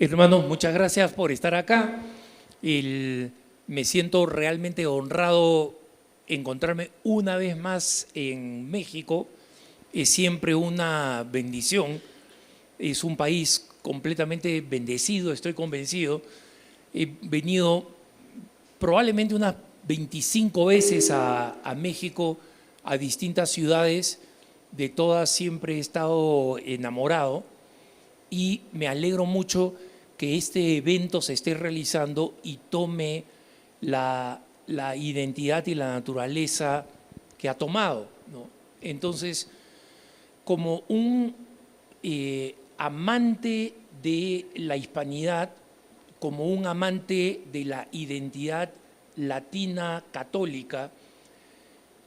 Hermanos, muchas gracias por estar acá. Me siento realmente honrado encontrarme una vez más en México. Es siempre una bendición. Es un país completamente bendecido, estoy convencido. He venido probablemente unas 25 veces a México, a distintas ciudades. De todas siempre he estado enamorado y me alegro mucho que este evento se esté realizando y tome la identidad y la naturaleza que ha tomado, ¿no? Entonces, como un amante de la hispanidad, como un amante de la identidad latina católica,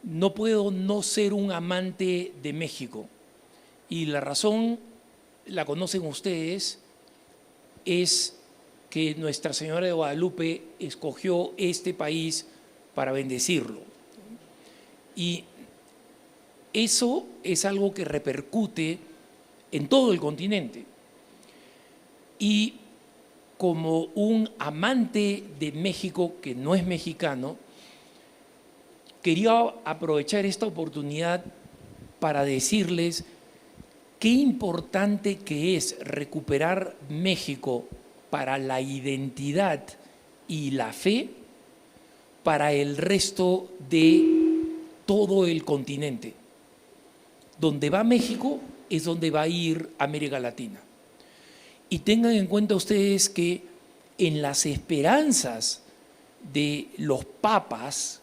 no puedo no ser un amante de México. Y la razón, la conocen ustedes, es que Nuestra Señora de Guadalupe escogió este país para bendecirlo. Y eso es algo que repercute en todo el continente. Y como un amante de México que no es mexicano, quería aprovechar esta oportunidad para decirles qué importante que es recuperar México para la identidad y la fe para el resto de todo el continente. Donde va México es donde va a ir América Latina. Y tengan en cuenta ustedes que en las esperanzas de los papas,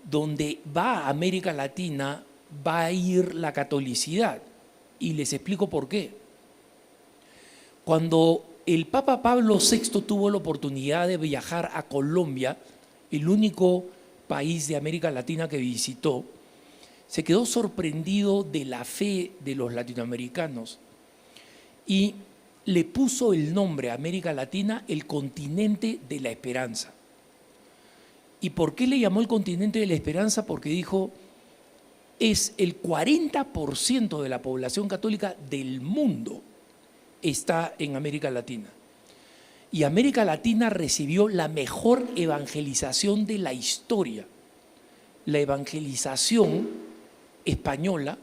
donde va América Latina, va a ir la catolicidad. Y les explico por qué. Cuando el Papa Pablo VI tuvo la oportunidad de viajar a Colombia, el único país de América Latina que visitó, se quedó sorprendido de la fe de los latinoamericanos y le puso el nombre a América Latina el continente de la esperanza. ¿Y por qué le llamó el continente de la esperanza? Porque dijo, es el 40% de la población católica del mundo está en América Latina. Y América Latina recibió la mejor evangelización de la historia. La evangelización española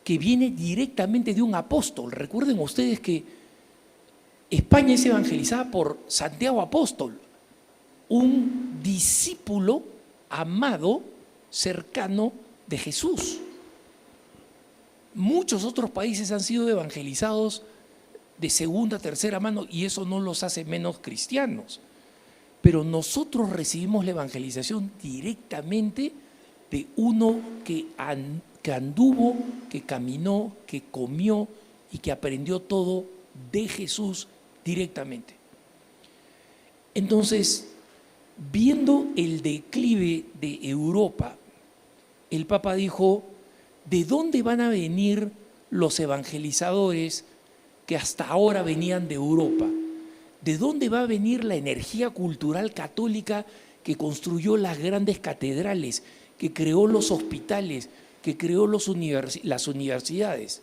que viene directamente de un apóstol. Recuerden ustedes que España es evangelizada por Santiago Apóstol, un discípulo amado, cercano de Jesús. Muchos otros países han sido evangelizados de segunda, tercera mano y eso no los hace menos cristianos. Pero nosotros recibimos la evangelización directamente de uno que anduvo, que caminó, que comió y que aprendió todo de Jesús directamente. Entonces, viendo el declive de Europa, el Papa dijo, ¿de dónde van a venir los evangelizadores que hasta ahora venían de Europa? ¿De dónde va a venir la energía cultural católica que construyó las grandes catedrales, que creó los hospitales, que creó las universidades?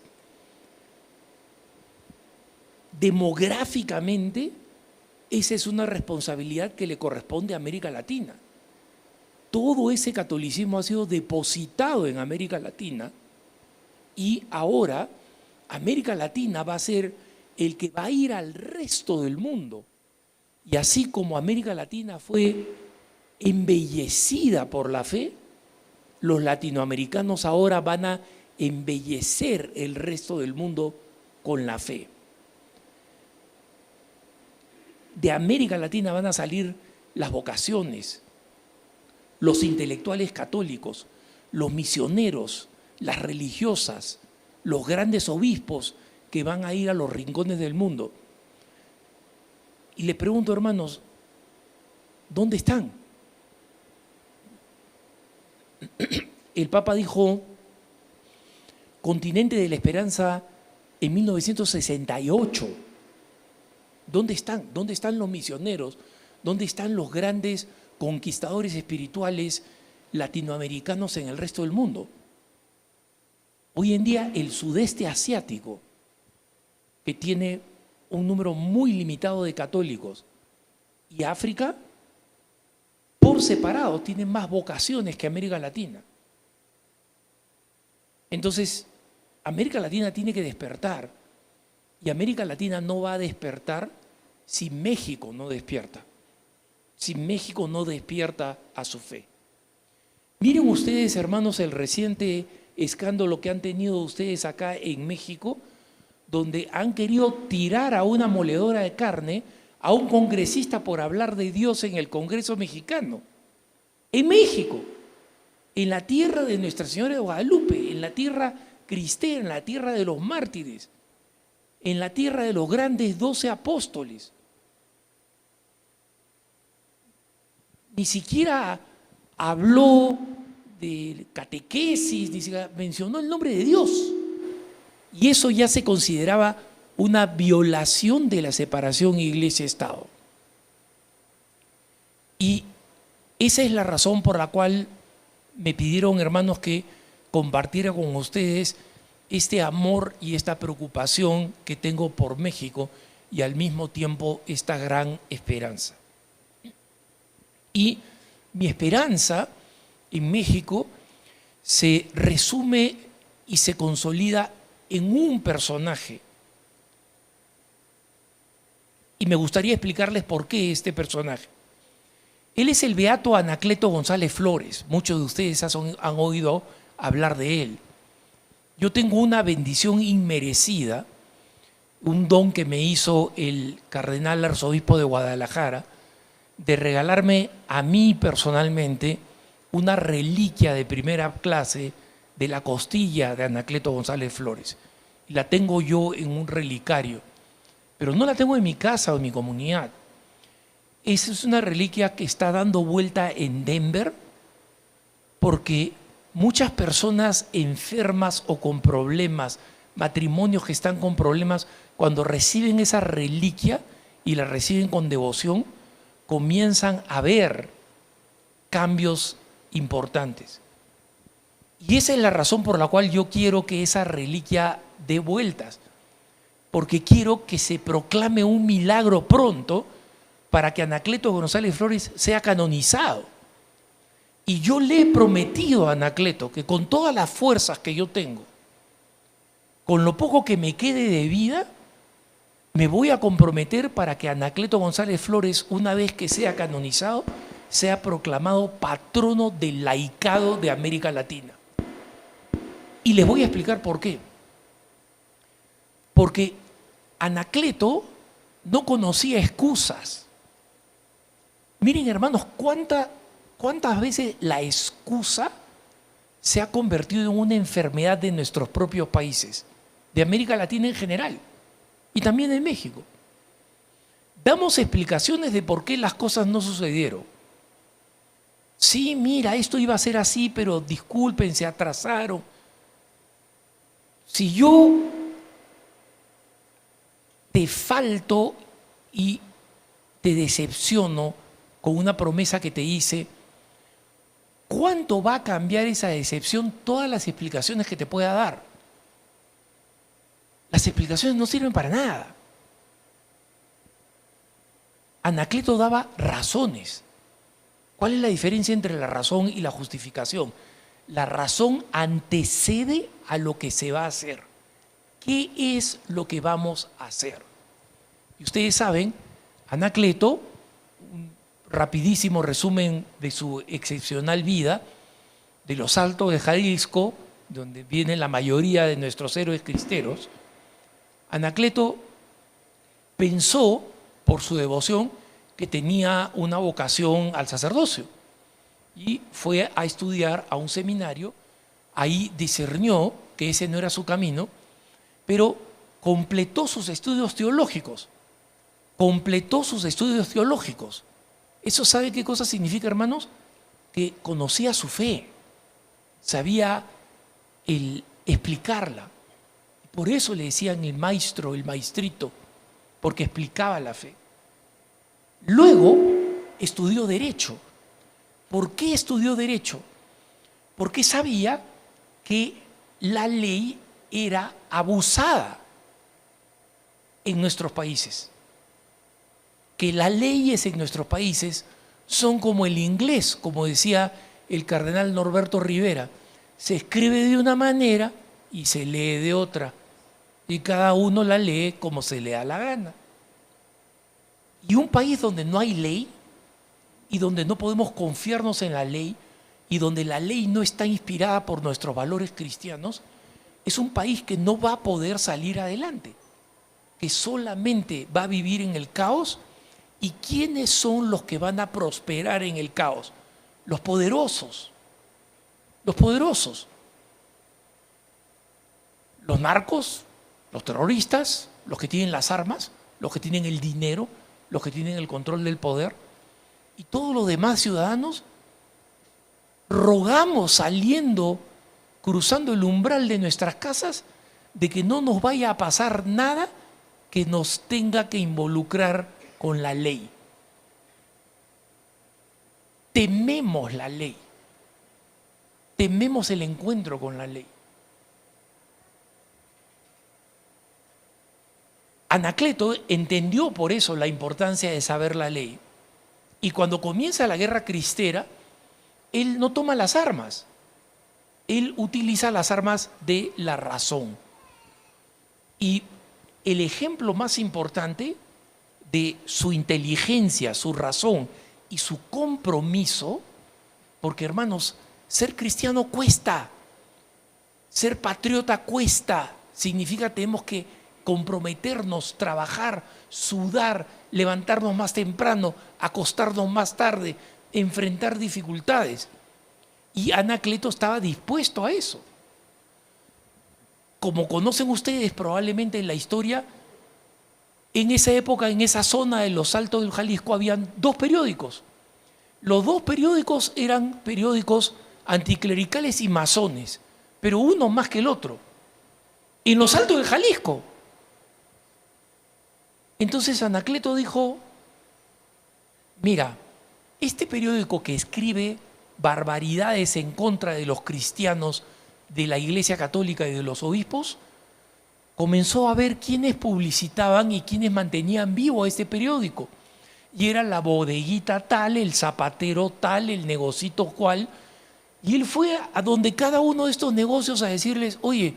Demográficamente, esa es una responsabilidad que le corresponde a América Latina. Todo ese catolicismo ha sido depositado en América Latina y ahora América Latina va a ser el que va a ir al resto del mundo. Y así como América Latina fue embellecida por la fe, los latinoamericanos ahora van a embellecer el resto del mundo con la fe. De América Latina van a salir las vocaciones, los intelectuales católicos, los misioneros, las religiosas, los grandes obispos que van a ir a los rincones del mundo. Y les pregunto, hermanos, ¿dónde están? El Papa dijo, continente de la esperanza en 1968. ¿Dónde están? ¿Dónde están los misioneros? ¿Dónde están los grandes conquistadores espirituales latinoamericanos en el resto del mundo? Hoy en día el sudeste asiático, que tiene un número muy limitado de católicos. Y África, por separado, tiene más vocaciones que América Latina. Entonces, América Latina tiene que despertar. Y América Latina no va a despertar si México no despierta. Si México no despierta a su fe. Miren ustedes, hermanos, el reciente escándalo que han tenido ustedes acá en México, donde han querido tirar a una moledora de carne a un congresista por hablar de Dios en el Congreso mexicano. En México, en la tierra de Nuestra Señora de Guadalupe, en la tierra cristera, en la tierra de los mártires, en la tierra de los grandes 12 apóstoles. Ni siquiera habló de catequesis, ni siquiera mencionó el nombre de Dios. Y eso ya se consideraba una violación de la separación iglesia-estado. Y esa es la razón por la cual me pidieron, hermanos, que compartiera con ustedes este amor y esta preocupación que tengo por México y al mismo tiempo esta gran esperanza. Y mi esperanza en México se resume y se consolida en un personaje. Y me gustaría explicarles por qué este personaje. Él es el beato Anacleto González Flores. Muchos de ustedes han oído hablar de él. Yo tengo una bendición inmerecida, un don que me hizo el cardenal arzobispo de Guadalajara, de regalarme a mí personalmente una reliquia de primera clase de la costilla de Anacleto González Flores. Y la tengo yo en un relicario, pero no la tengo en mi casa o en mi comunidad. Esa es una reliquia que está dando vuelta en Denver porque muchas personas enfermas o con problemas, matrimonios que están con problemas, cuando reciben esa reliquia y la reciben con devoción, comienzan a ver cambios importantes. Y esa es la razón por la cual yo quiero que esa reliquia dé vueltas, porque quiero que se proclame un milagro pronto para que Anacleto González Flores sea canonizado. Y yo le he prometido a Anacleto que con todas las fuerzas que yo tengo, con lo poco que me quede de vida, me voy a comprometer para que Anacleto González Flores, una vez que sea canonizado, sea proclamado patrono del laicado de América Latina. Y les voy a explicar por qué. Porque Anacleto no conocía excusas. Miren, hermanos, ¿cuántas veces la excusa se ha convertido en una enfermedad de nuestros propios países, de América Latina en general y también en México? Damos explicaciones de por qué las cosas no sucedieron. Sí, mira, esto iba a ser así, pero disculpen, se atrasaron. Si yo te falto y te decepciono con una promesa que te hice, ¿cuánto va a cambiar esa decepción todas las explicaciones que te pueda dar? Las explicaciones no sirven para nada. Anacleto daba razones. ¿Cuál es la diferencia entre la razón y la justificación? La razón antecede a lo que se va a hacer. ¿Qué es lo que vamos a hacer? Y ustedes saben, Anacleto, un rapidísimo resumen de su excepcional vida, de los Altos de Jalisco, donde vienen la mayoría de nuestros héroes cristeros. Anacleto pensó, por su devoción, que tenía una vocación al sacerdocio y fue a estudiar a un seminario. Ahí discernió que ese no era su camino, pero completó sus estudios teológicos. ¿Eso sabe qué cosa significa, hermanos? Que conocía su fe, sabía explicarla. Por eso le decían el maestro, el maestrito, porque explicaba la fe. Luego estudió Derecho. ¿Por qué estudió Derecho? Porque sabía que la ley era abusada. en nuestros países. Que las leyes en nuestros países son como el inglés, como decía el cardenal Norberto Rivera. Se escribe de una manera y se lee de otra. Y cada uno la lee como se le da la gana. Y un país donde no hay ley y donde no podemos confiarnos en la ley y donde la ley no está inspirada por nuestros valores cristianos, es un país que no va a poder salir adelante, que solamente va a vivir en el caos. ¿Y quiénes son los que van a prosperar en el caos? Los poderosos. Los poderosos. Los narcos, los terroristas, los que tienen las armas, los que tienen el dinero, los que tienen el control del poder. Y todos los demás ciudadanos rogamos saliendo, cruzando el umbral de nuestras casas, de que no nos vaya a pasar nada que nos tenga que involucrar con la ley. Tememos la ley. Tememos el encuentro con la ley. Anacleto entendió por eso la importancia de saber la ley. Y cuando comienza la guerra cristera, él no toma las armas. Él utiliza las armas de la razón. Y el ejemplo más importante de su inteligencia, su razón y su compromiso, porque hermanos, ser cristiano cuesta, ser patriota cuesta, significa que tenemos que comprometernos, trabajar, sudar, levantarnos más temprano, acostarnos más tarde, enfrentar dificultades. Y Anacleto estaba dispuesto a eso. Como conocen ustedes probablemente en la historia, en esa época, en esa zona de los Altos del Jalisco, habían dos periódicos. Los dos periódicos eran periódicos anticlericales y masones, pero uno más que el otro. En los Altos del Jalisco. Entonces Anacleto dijo, mira, este periódico que escribe barbaridades en contra de los cristianos, de la Iglesia Católica y de los obispos, comenzó a ver quiénes publicitaban y quiénes mantenían vivo a este periódico. Y era la bodeguita tal, el zapatero tal, el negocito cual. Y él fue a donde cada uno de estos negocios a decirles, oye,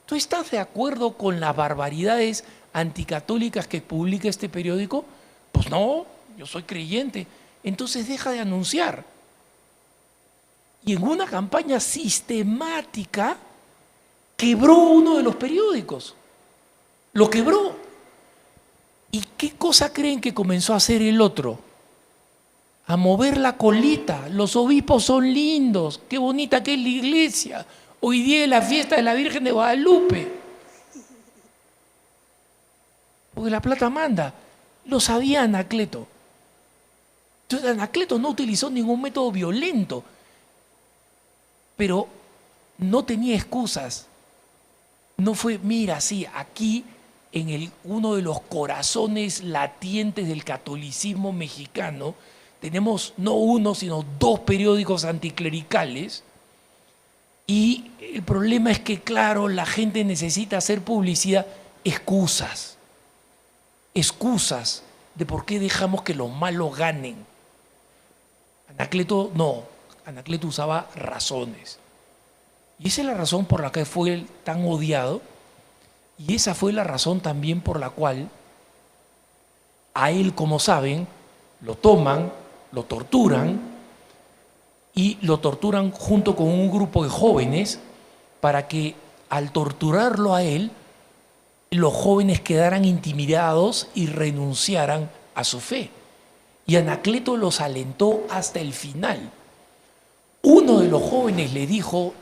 ¿tú estás de acuerdo con las barbaridades anticatólicas que publica este periódico? Pues no, yo soy creyente. Entonces deja de anunciar. Y en una campaña sistemática quebró uno de los periódicos. Lo quebró. ¿Y qué cosa creen que comenzó a hacer el otro? A mover la colita. Los obispos son lindos. Qué bonita que es la iglesia. Hoy día es la fiesta de la Virgen de Guadalupe. Porque la plata manda. Lo sabía Anacleto. Entonces Anacleto no utilizó ningún método violento. Pero no tenía excusas. No fue, mira, sí, aquí en uno de los corazones latientes del catolicismo mexicano, tenemos no uno, sino dos periódicos anticlericales. Y el problema es que, claro, la gente necesita hacer publicidad, excusas de por qué dejamos que los malos ganen. Anacleto no, Anacleto usaba razones. Y esa es la razón por la que fue tan odiado. Y esa fue la razón también por la cual a él, como saben, lo toman, lo torturan y lo torturan junto con un grupo de jóvenes para que al torturarlo a él, los jóvenes quedaran intimidados y renunciaran a su fe. Y Anacleto los alentó hasta el final. Uno de los jóvenes le dijo,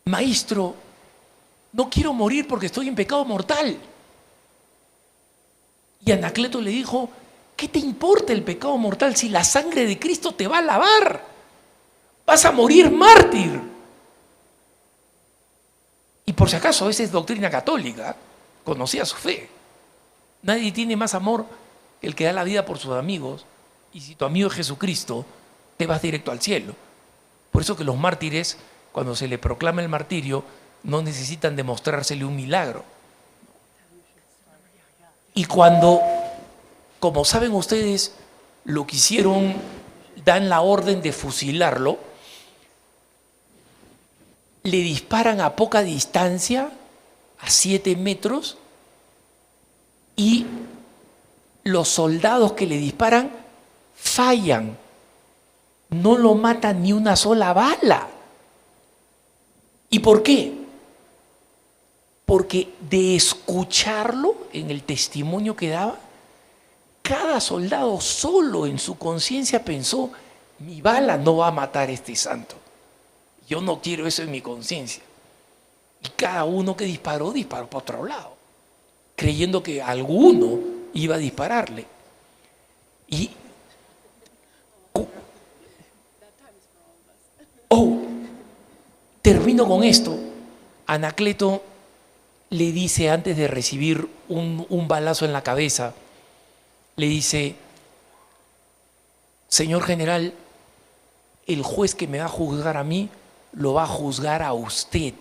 maestro, no quiero morir porque estoy en pecado mortal. Y Anacleto le dijo, ¿qué te importa el pecado mortal si la sangre de Cristo te va a lavar? Vas a morir mártir. Y por si acaso, esa es doctrina católica, conocía su fe. Nadie tiene más amor que el que da la vida por sus amigos, y si tu amigo es Jesucristo, te vas directo al cielo. Por eso que los mártires, cuando se le proclama el martirio, no necesitan demostrársele un milagro. Y cuando, como saben ustedes, lo que hicieron, dan la orden de fusilarlo, le disparan a poca distancia, a 7 metros, y los soldados que le disparan fallan. No lo matan ni una sola bala. ¿Y por qué? Porque de escucharlo en el testimonio que daba, cada soldado solo en su conciencia pensó, mi bala no va a matar a este santo. Yo no quiero eso en mi conciencia. Y cada uno que disparó, disparó para otro lado, creyendo que alguno iba a dispararle. Y termino con esto. Anacleto le dice, antes de recibir un balazo en la cabeza, le dice, señor general, el juez que me va a juzgar a mí, lo va a juzgar a usted.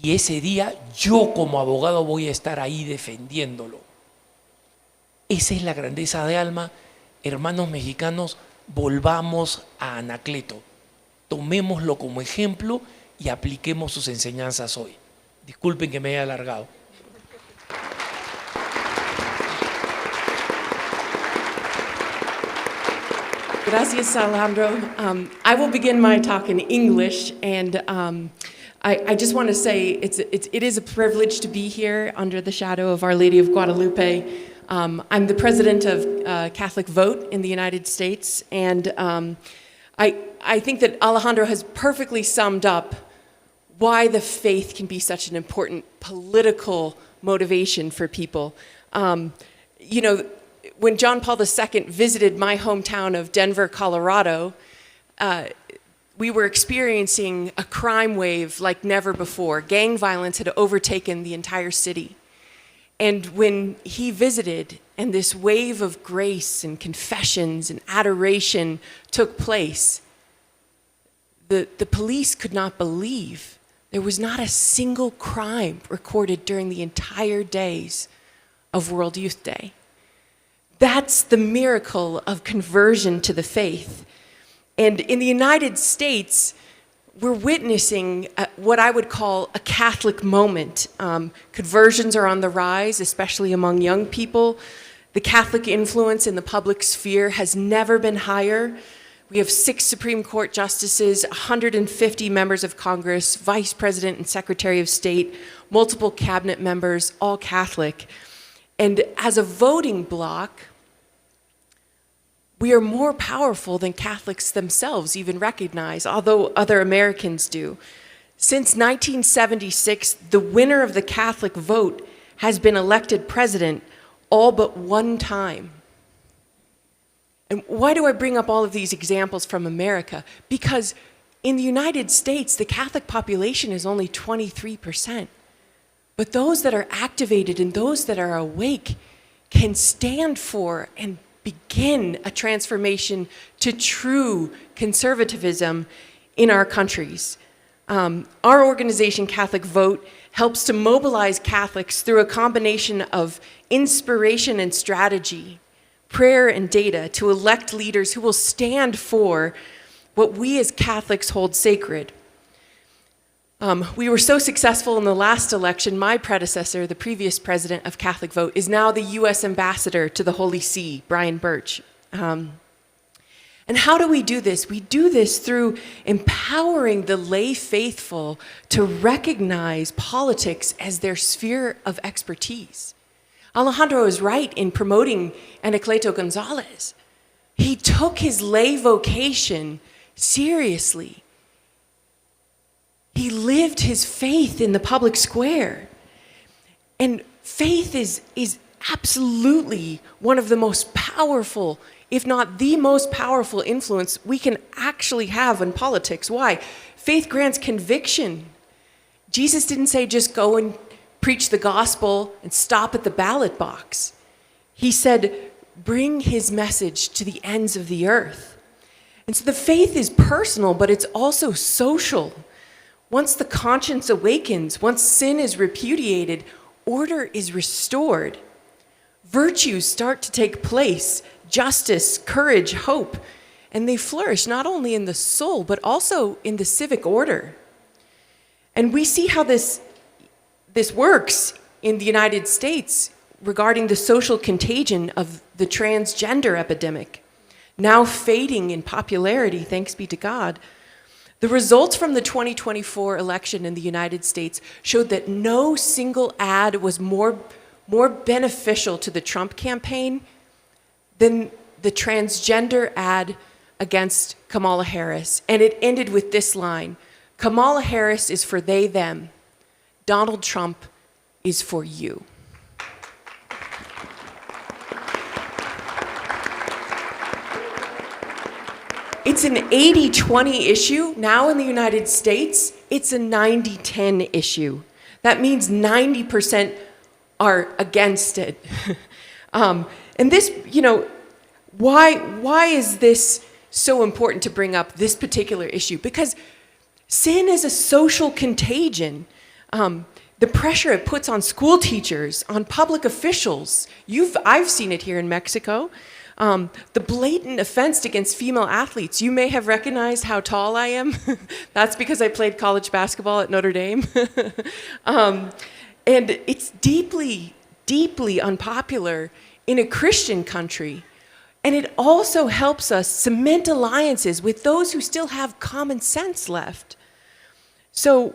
Y ese día yo como abogado voy a estar ahí defendiéndolo. Esa es la grandeza de alma. Hermanos mexicanos, volvamos a Anacleto. Tomémoslo como ejemplo y apliquemos sus enseñanzas hoy. Disculpen que me haya alargado. Gracias, Alejandro. I will begin my talk in English, and I just want to say it is a privilege to be here under the shadow of Our Lady of Guadalupe. I'm the president of Catholic Vote in the United States, and I think that Alejandro has perfectly summed up why the faith can be such an important political motivation for people. You know, when John Paul II visited my hometown of Denver, Colorado, we were experiencing a crime wave like never before. Gang violence had overtaken the entire city. And when he visited and this wave of grace and confessions and adoration took place, the police could not believe there was not a single crime recorded during the entire days of World Youth Day. That's the miracle of conversion to the faith. And in the United States, we're witnessing what I would call a Catholic moment. Conversions are on the rise, especially among young people. The Catholic influence in the public sphere has never been higher. We have 6 Supreme Court justices, 150 members of Congress, Vice President and Secretary of State, multiple cabinet members, all Catholic. And as a voting bloc, we are more powerful than Catholics themselves even recognize, although other Americans do. Since 1976, the winner of the Catholic vote has been elected president all but one time. And why do I bring up all of these examples from America? Because in the United States, the Catholic population is only 23%. But those that are activated and those that are awake can stand for and begin a transformation to true conservatism in our countries. Our organization, Catholic Vote, helps to mobilize Catholics through a combination of inspiration and strategy, prayer and data, to elect leaders who will stand for what we as Catholics hold sacred. We were so successful in the last election, my predecessor, the previous president of Catholic Vote, is now the U.S. ambassador to the Holy See, Brian Birch. And how do we do this? We do this through empowering the lay faithful to recognize politics as their sphere of expertise. Alejandro is right in promoting Anacleto Gonzalez. He took his lay vocation seriously. He lived his faith in the public square. And faith is absolutely one of the most powerful, if not the most powerful influence we can actually have in politics. Why? Faith grants conviction. Jesus didn't say just go and preach the gospel and stop at the ballot box. He said, bring his message to the ends of the earth. And so the faith is personal, but it's also social. Once the conscience awakens, once sin is repudiated, order is restored. Virtues start to take place, justice, courage, hope, and they flourish not only in the soul, but also in the civic order. And we see how this works in the United States regarding the social contagion of the transgender epidemic, now fading in popularity, thanks be to God. The results from the 2024 election in the United States showed that no single ad was more beneficial to the Trump campaign than the transgender ad against Kamala Harris. And it ended with this line: Kamala Harris is for they, them. Donald Trump is for you. It's an 80-20 issue. Now in the United States, it's a 90-10 issue. That means 90% are against it. And this, why is this so important to bring up, this particular issue? Because sin is a social contagion. The pressure it puts on school teachers, on public officials. I've seen it here in Mexico. The blatant offense against female athletes. You may have recognized how tall I am. That's because I played college basketball at Notre Dame. And it's deeply, deeply unpopular in a Christian country. And it also helps us cement alliances with those who still have common sense left. So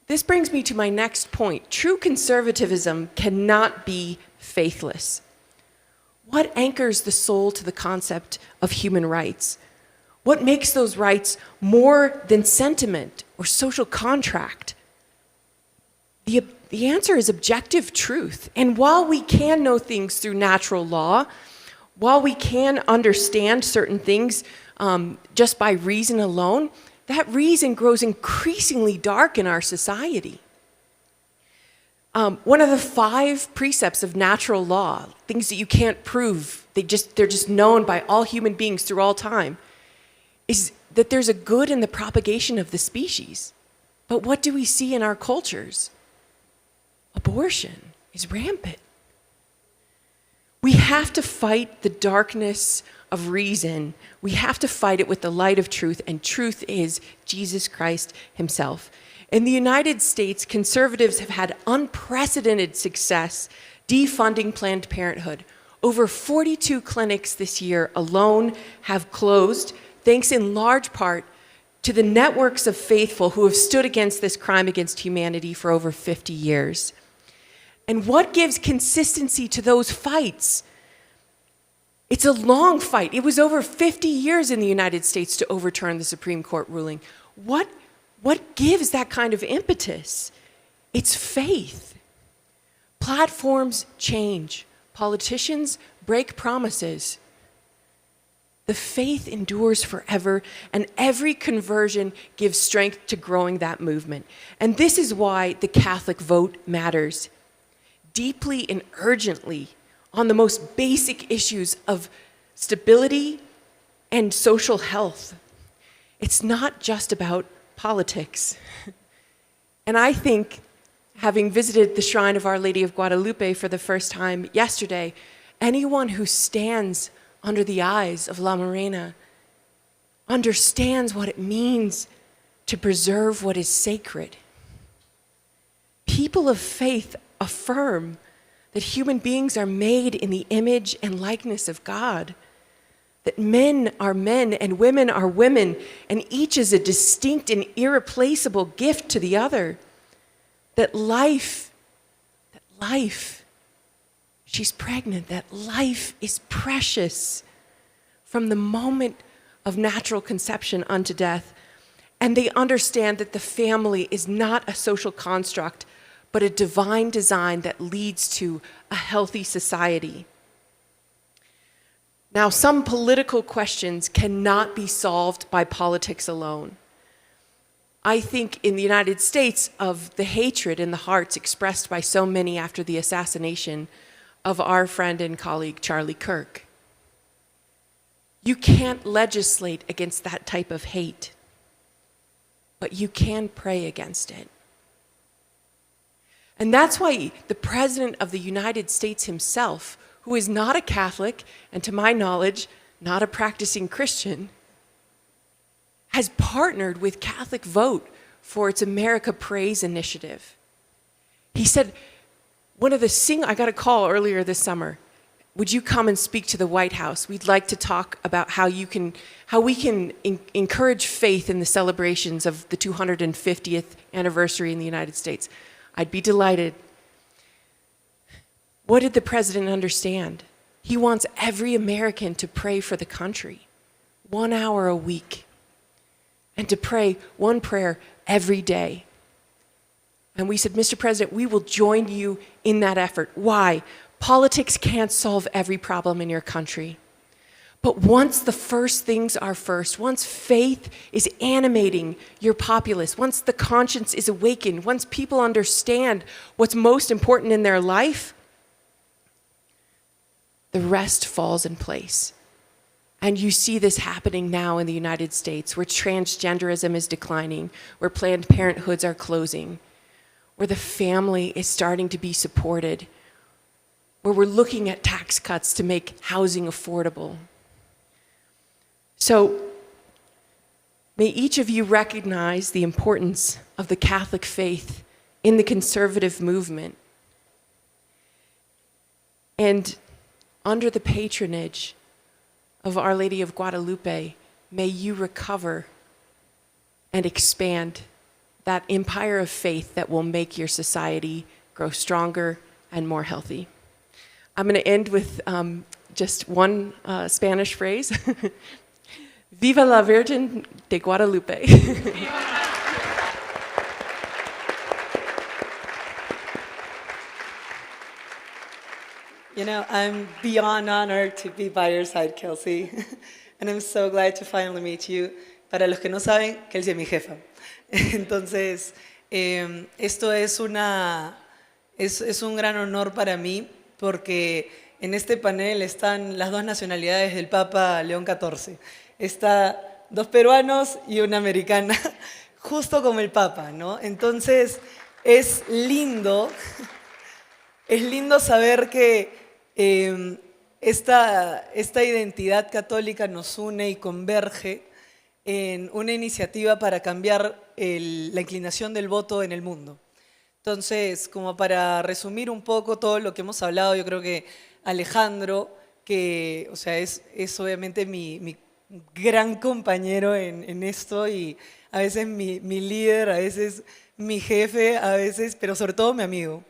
this brings me to my next point. True conservatism cannot be faithless. What anchors the soul to the concept of human rights? What makes those rights more than sentiment or social contract? The answer is objective truth. And while we can know things through natural law, while we can understand certain things just by reason alone, that reason grows increasingly dark in our society. One of the 5 precepts of natural law, things that you can't prove, they're just known by all human beings through all time, is that there's a good in the propagation of the species. But what do we see in our cultures? Abortion is rampant. We have to fight the darkness of reason. We have to fight it with the light of truth, and truth is Jesus Christ himself. In the United States, conservatives have had unprecedented success defunding Planned Parenthood. Over 42 clinics this year alone have closed, thanks in large part to the networks of faithful who have stood against this crime against humanity for over 50 years. And what gives consistency to those fights? It's a long fight. It was over 50 years in the United States to overturn the Supreme Court ruling. What gives that kind of impetus? It's faith. Platforms change. Politicians break promises. The faith endures forever, and every conversion gives strength to growing that movement. And this is why the Catholic vote matters. Deeply and urgently on the most basic issues of stability and social health. It's not just about politics. And I think, having visited the Shrine of Our Lady of Guadalupe for the first time yesterday, anyone who stands under the eyes of La Morena understands what it means to preserve what is sacred. People of faith affirm that human beings are made in the image and likeness of God, that men are men and women are women, and each is a distinct and irreplaceable gift to the other, that life, she's pregnant, that life is precious from the moment of natural conception unto death. And they understand that the family is not a social construct, but a divine design that leads to a healthy society. Now, some political questions cannot be solved by politics alone. I think in the United States of the hatred in the hearts expressed by so many after the assassination of our friend and colleague Charlie Kirk. You can't legislate against that type of hate, but you can pray against it. And that's why the President of the United States himself, who is not a Catholic, and to my knowledge, not a practicing Christian, has partnered with Catholic Vote for its America Prays initiative. He said, I got a call earlier this summer. Would you come and speak to the White House? We'd like to talk about how we can encourage faith in the celebrations of the 250th anniversary in the United States. I'd be delighted. What did the president understand? He wants every American to pray for the country, 1 hour a week, and to pray one prayer every day. And we said, Mr. President, we will join you in that effort. Why? Politics can't solve every problem in your country. But once the first things are first, once faith is animating your populace, once the conscience is awakened, once people understand what's most important in their life, the rest falls in place. And you see this happening now in the United States, where transgenderism is declining, where Planned Parenthoods are closing, where the family is starting to be supported, where we're looking at tax cuts to make housing affordable. So may each of you recognize the importance of the Catholic faith in the conservative movement. And under the patronage of Our Lady of Guadalupe, may you recover and expand that empire of faith that will make your society grow stronger and more healthy. I'm going to end with just one Spanish phrase. Viva la Virgen de Guadalupe. You know, I'm beyond honored to be by your side, Kelsey. And I'm so glad to finally meet you. Para los que no saben, Kelsey es mi jefa. Entonces, esto es un gran honor para mí porque en este panel están las dos nacionalidades del Papa León XIV. Está 2 peruanos y una americana, justo como el Papa, ¿no? Entonces, es lindo saber que esta identidad católica nos une y converge en una iniciativa para cambiar la inclinación del voto en el mundo. Entonces, como para resumir un poco todo lo que hemos hablado, yo creo que Alejandro, que o sea, es obviamente mi gran compañero en esto y a veces mi líder, a veces mi jefe, a veces, pero sobre todo mi amigo,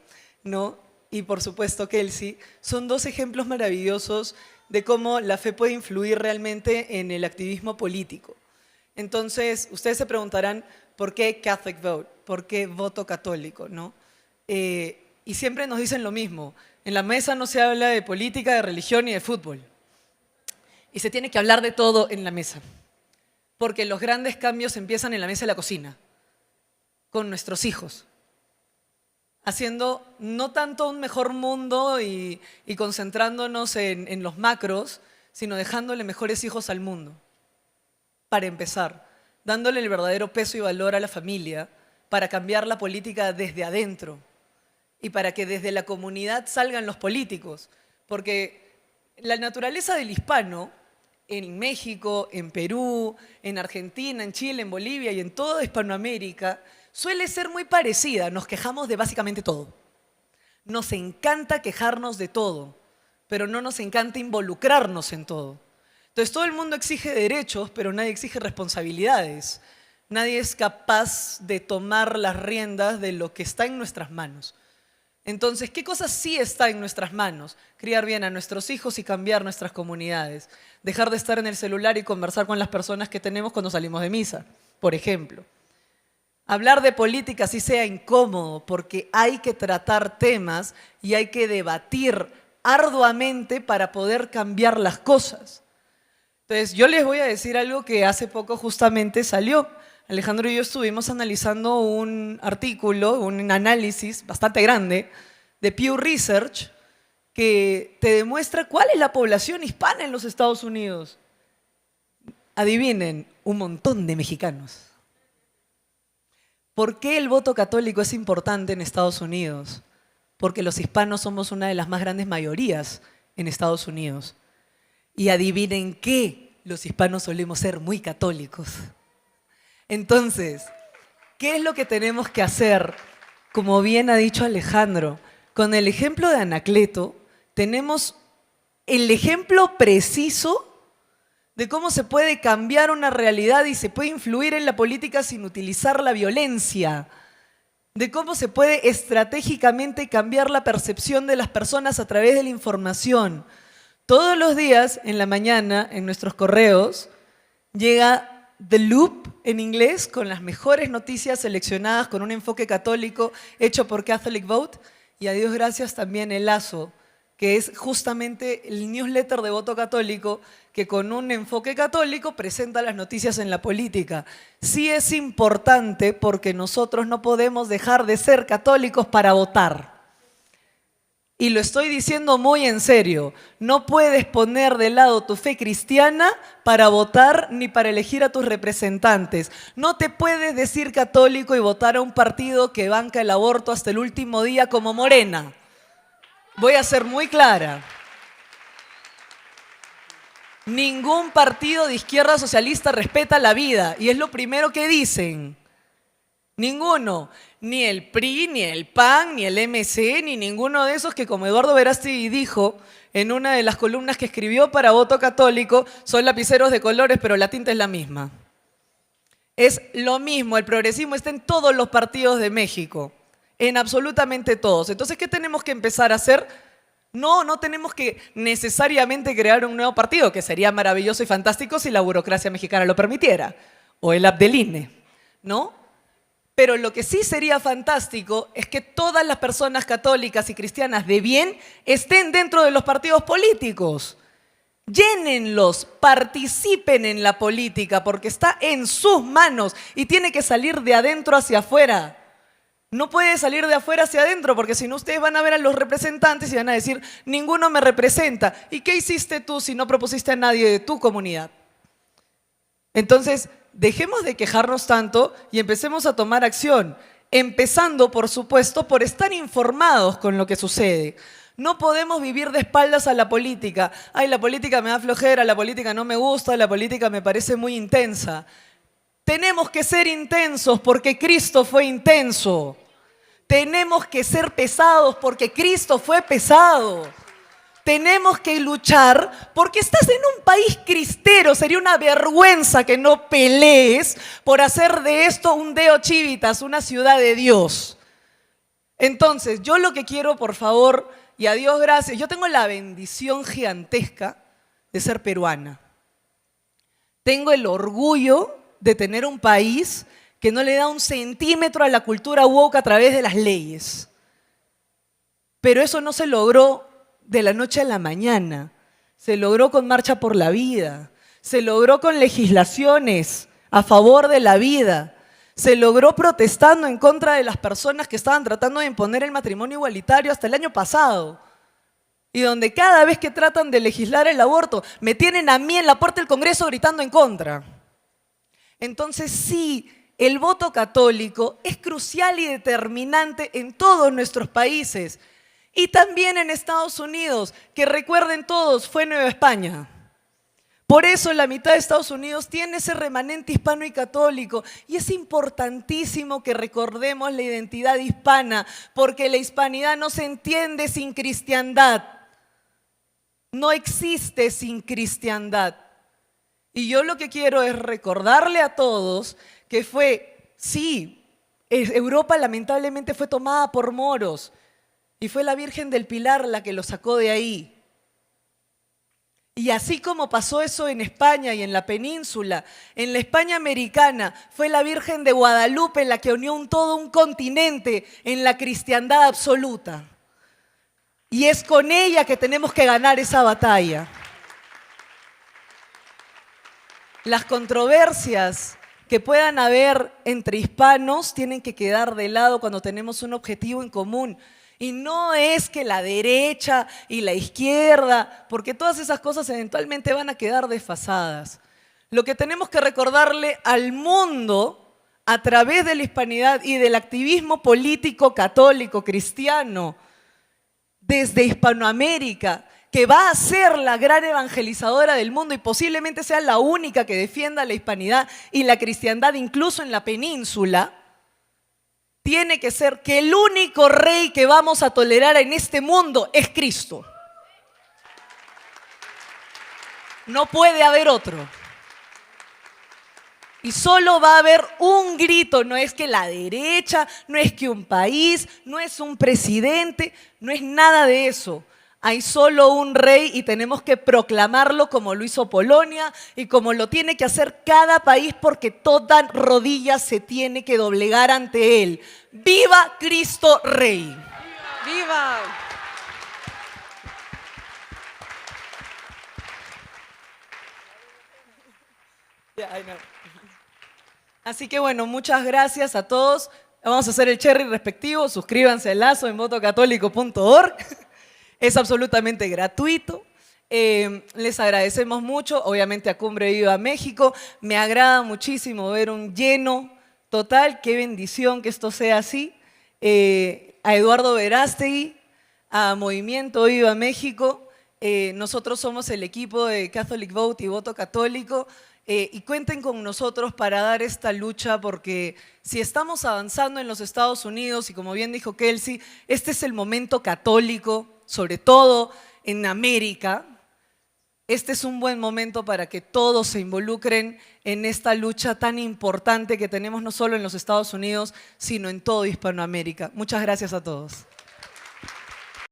¿no? Y por supuesto Kelsey, son 2 ejemplos maravillosos de cómo la fe puede influir realmente en el activismo político. Entonces, ustedes se preguntarán, ¿por qué Catholic Vote? ¿Por qué voto católico? ¿No? Y siempre nos dicen lo mismo, en la mesa no se habla de política, de religión ni de fútbol. Y se tiene que hablar de todo en la mesa, porque los grandes cambios empiezan en la mesa de la cocina, con nuestros hijos, haciendo no tanto un mejor mundo y concentrándonos en los macros, sino dejándole mejores hijos al mundo. Para empezar, dándole el verdadero peso y valor a la familia para cambiar la política desde adentro y para que desde la comunidad salgan los políticos. Porque la naturaleza del hispano, en México, en Perú, en Argentina, en Chile, en Bolivia y en toda Hispanoamérica, suele ser muy parecida. Nos quejamos de básicamente todo. Nos encanta quejarnos de todo, pero no nos encanta involucrarnos en todo. Entonces todo el mundo exige derechos, pero nadie exige responsabilidades. Nadie es capaz de tomar las riendas de lo que está en nuestras manos. Entonces, ¿qué cosas sí está en nuestras manos? Criar bien a nuestros hijos y cambiar nuestras comunidades. Dejar de estar en el celular y conversar con las personas que tenemos cuando salimos de misa, por ejemplo. Hablar de política sí sea incómodo, porque hay que tratar temas y hay que debatir arduamente para poder cambiar las cosas. Entonces, yo les voy a decir algo que hace poco justamente salió. Alejandro y yo estuvimos analizando un artículo, un análisis bastante grande de Pew Research que te demuestra cuál es la población hispana en los Estados Unidos. Adivinen, un montón de mexicanos. ¿Por qué el voto católico es importante en Estados Unidos? Porque los hispanos somos una de las más grandes mayorías en Estados Unidos. Y adivinen qué, los hispanos solemos ser muy católicos. Entonces, ¿qué es lo que tenemos que hacer? Como bien ha dicho Alejandro, con el ejemplo de Anacleto, tenemos el ejemplo preciso de cómo se puede cambiar una realidad y se puede influir en la política sin utilizar la violencia, de cómo se puede estratégicamente cambiar la percepción de las personas a través de la información. Todos los días, en la mañana, en nuestros correos, llega The Loop en inglés con las mejores noticias seleccionadas con un enfoque católico hecho por Catholic Vote, y a Dios gracias también el Lazo, que es justamente el newsletter de voto católico que con un enfoque católico presenta las noticias en la política. Sí es importante porque nosotros no podemos dejar de ser católicos para votar. Y lo estoy diciendo muy en serio. No puedes poner de lado tu fe cristiana para votar ni para elegir a tus representantes. No te puedes decir católico y votar a un partido que banca el aborto hasta el último día como Morena. Voy a ser muy clara. Ningún partido de izquierda socialista respeta la vida y es lo primero que dicen. Ninguno. Ni el PRI, ni el PAN, ni el MC, ni ninguno de esos que, como Eduardo Verástegui dijo en una de las columnas que escribió para Voto Católico, son lapiceros de colores, pero la tinta es la misma. Es lo mismo, el progresismo está en todos los partidos de México, en absolutamente todos. Entonces, ¿qué tenemos que empezar a hacer? No tenemos que necesariamente crear un nuevo partido, que sería maravilloso y fantástico si la burocracia mexicana lo permitiera, o el app del INE, ¿no? Pero lo que sí sería fantástico es que todas las personas católicas y cristianas de bien estén dentro de los partidos políticos. Llénenlos, participen en la política, porque está en sus manos y tiene que salir de adentro hacia afuera. No puede salir de afuera hacia adentro, porque si no ustedes van a ver a los representantes y van a decir, ninguno me representa. ¿Y qué hiciste tú si no propusiste a nadie de tu comunidad? Entonces, dejemos de quejarnos tanto y empecemos a tomar acción. Empezando, por supuesto, por estar informados con lo que sucede. No podemos vivir de espaldas a la política. Ay, la política me da flojera, la política no me gusta, la política me parece muy intensa. Tenemos que ser intensos porque Cristo fue intenso. Tenemos que ser pesados porque Cristo fue pesado. Tenemos que luchar porque estás en un país cristero. Sería una vergüenza que no pelees por hacer de esto un Deo Civitas, una ciudad de Dios. Entonces, yo lo que quiero, por favor, y a Dios gracias, yo tengo la bendición gigantesca de ser peruana. Tengo el orgullo de tener un país que no le da un centímetro a la cultura woke a través de las leyes. Pero eso no se logró de la noche a la mañana. Se logró con Marcha por la Vida. Se logró con legislaciones a favor de la vida. Se logró protestando en contra de las personas que estaban tratando de imponer el matrimonio igualitario hasta el año pasado. Y donde cada vez que tratan de legislar el aborto, me tienen a mí en la puerta del Congreso gritando en contra. Entonces sí, el voto católico es crucial y determinante en todos nuestros países. Y también en Estados Unidos, que recuerden todos, fue Nueva España. Por eso la mitad de Estados Unidos tiene ese remanente hispano y católico. Y es importantísimo que recordemos la identidad hispana, porque la hispanidad no se entiende sin cristiandad. No existe sin cristiandad. Y yo lo que quiero es recordarle a todos que Europa lamentablemente fue tomada por moros. Y fue la Virgen del Pilar la que lo sacó de ahí. Y así como pasó eso en España y en la península, en la España americana, fue la Virgen de Guadalupe la que unió todo un continente en la cristiandad absoluta. Y es con ella que tenemos que ganar esa batalla. Las controversias que puedan haber entre hispanos tienen que quedar de lado cuando tenemos un objetivo en común. Y no es que la derecha y la izquierda, porque todas esas cosas eventualmente van a quedar desfasadas. Lo que tenemos que recordarle al mundo a través de la hispanidad y del activismo político católico cristiano desde Hispanoamérica, que va a ser la gran evangelizadora del mundo y posiblemente sea la única que defienda la hispanidad y la cristiandad incluso en la península, tiene que ser que el único rey que vamos a tolerar en este mundo es Cristo. No puede haber otro. Y solo va a haber un grito, no es que la derecha, no es que un país, no es un presidente, no es nada de eso. Hay solo un rey y tenemos que proclamarlo como lo hizo Polonia y como lo tiene que hacer cada país porque toda rodilla se tiene que doblegar ante él. ¡Viva Cristo Rey! ¡Viva! Así que bueno, muchas gracias a todos. Vamos a hacer el cherry respectivo. Suscríbanse al Lazo en votocatólico.org. Es absolutamente gratuito. Les agradecemos mucho, obviamente a Cumbre Viva México. Me agrada muchísimo ver un lleno total. Qué bendición que esto sea así. A Eduardo Verástegui, a Movimiento Viva México. Nosotros somos el equipo de Catholic Vote y Voto Católico. Y cuenten con nosotros para dar esta lucha porque si estamos avanzando en los Estados Unidos y como bien dijo Kelsey, este es el momento católico, sobre todo en América, este es un buen momento para que todos se involucren en esta lucha tan importante que tenemos no solo en los Estados Unidos, sino en todo Hispanoamérica. Muchas gracias a todos.